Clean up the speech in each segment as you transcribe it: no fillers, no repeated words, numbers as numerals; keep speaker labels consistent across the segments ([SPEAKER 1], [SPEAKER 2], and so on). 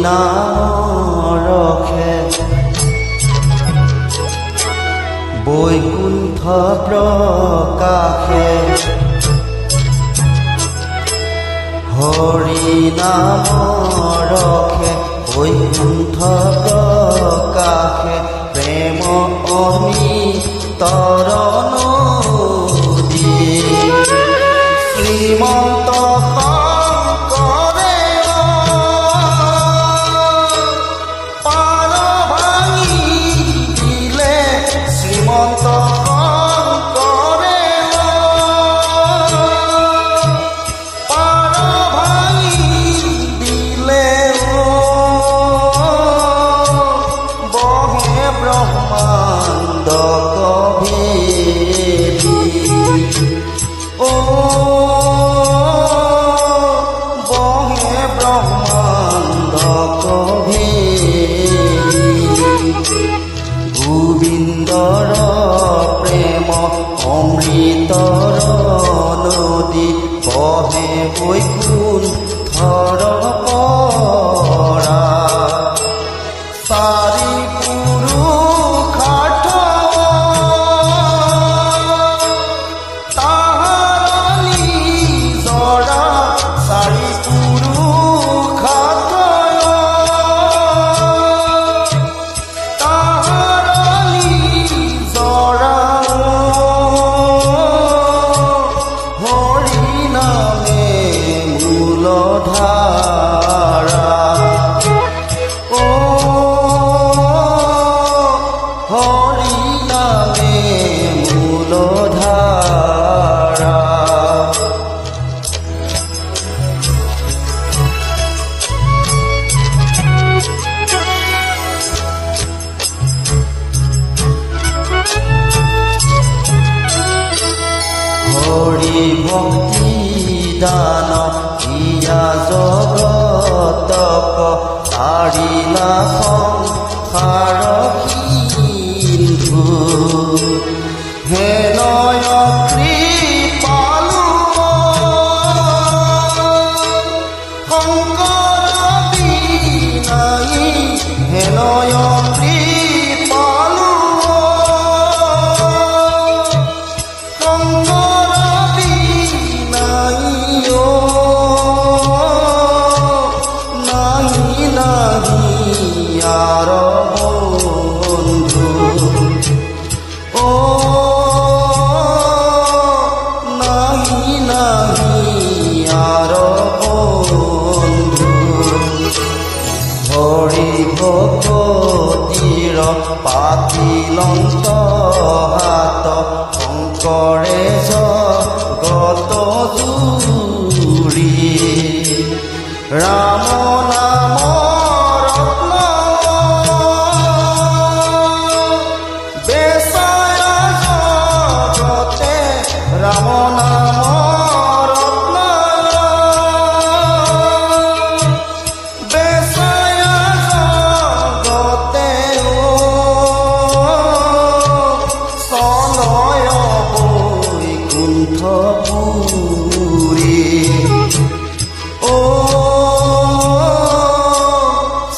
[SPEAKER 1] নাম ৰখে বৈকুণ্ঠ প্ৰকাশে হৰি নাম ৰখে বৈকুণ্ঠ প্ৰকাশে প্ৰেম অমিতৰ নদী শ্ৰীমন্ত শংকৰে পাৰ ভাঙি দিলে শ্ৰীমন্ত শংকৰে পাৰ ভাঙি দিলে বহে ব্ৰহ্মাণ্ড কভেদি বহে ব্ৰহ্মাণ্ড কভেদি গোবিন্দৰ প্ৰেম অমৃতৰ নদী বহে বৈকুণ্ঠৰ পৰা চাৰি পুৰুষাৰ্থ তাহাৰ নিজৰা চাৰি পুৰুষাৰ্থ তাহাৰ নিজৰা হৰি নামে মূলধাৰা হৰি নামে মূলধাৰা হৰি ভক্তি দান ইয়া জগতক তাৰিলা সংসাৰ সিন্ধু হে নয় কৃপালু শংকৰ বিনাই হে নয় কৃপালু শংকৰ বিনাই নাহি নাহি ইয়াৰ বন্ধু নাহি নাহি ইয়াৰ বন্ধু হৰি ভকতিৰ পাতিলন্ত হাত শংকৰে জগত জুৰি ৰাম নাম ৰত্ন বেচায় জগতে ৰাম নাম ৰত্ন বেচায় জগতে চলয় বৈকুণ্ঠ পুৰী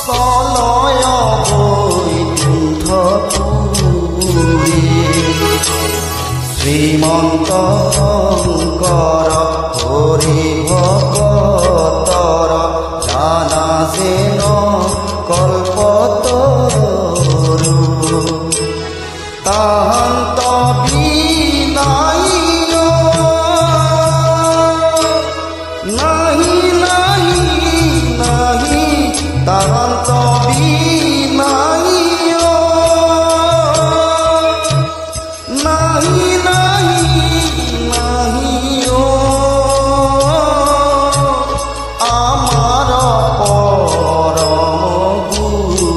[SPEAKER 1] চলয় বৈকুণ্ঠ পুৰী শ্ৰীমন্ত শংকৰ হৰি ভকতৰ জানা যেন কল্পতৰু তাহান্ত বিনাই নাহি নাহি নাহি তাহান্ত বিনাই নাহি নাহি নাহি আমাৰ পৰম গুৰু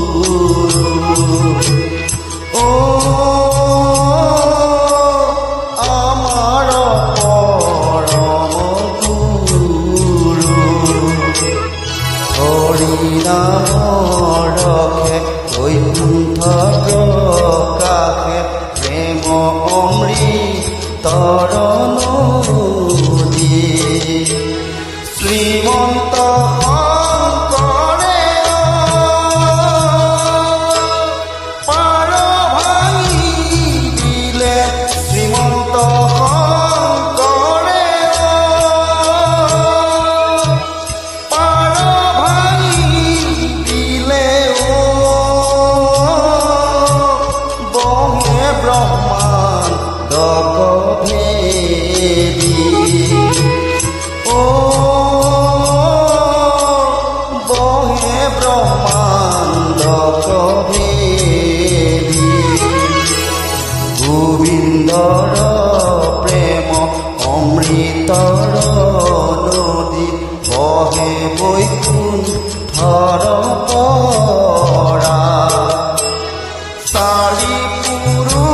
[SPEAKER 1] আমাৰ পৰম গুৰু হৰি নাম ৰখে বৈকুণ্ঠ প্ৰকাশে প্ৰেম অমৃতৰ নদী শ্ৰীমন্ত শংকৰে সুন্দৰ প্ৰেম অমৃতৰ নদী বহে বৈকুণ্ঠৰ পৰা চাৰি পুৰুষ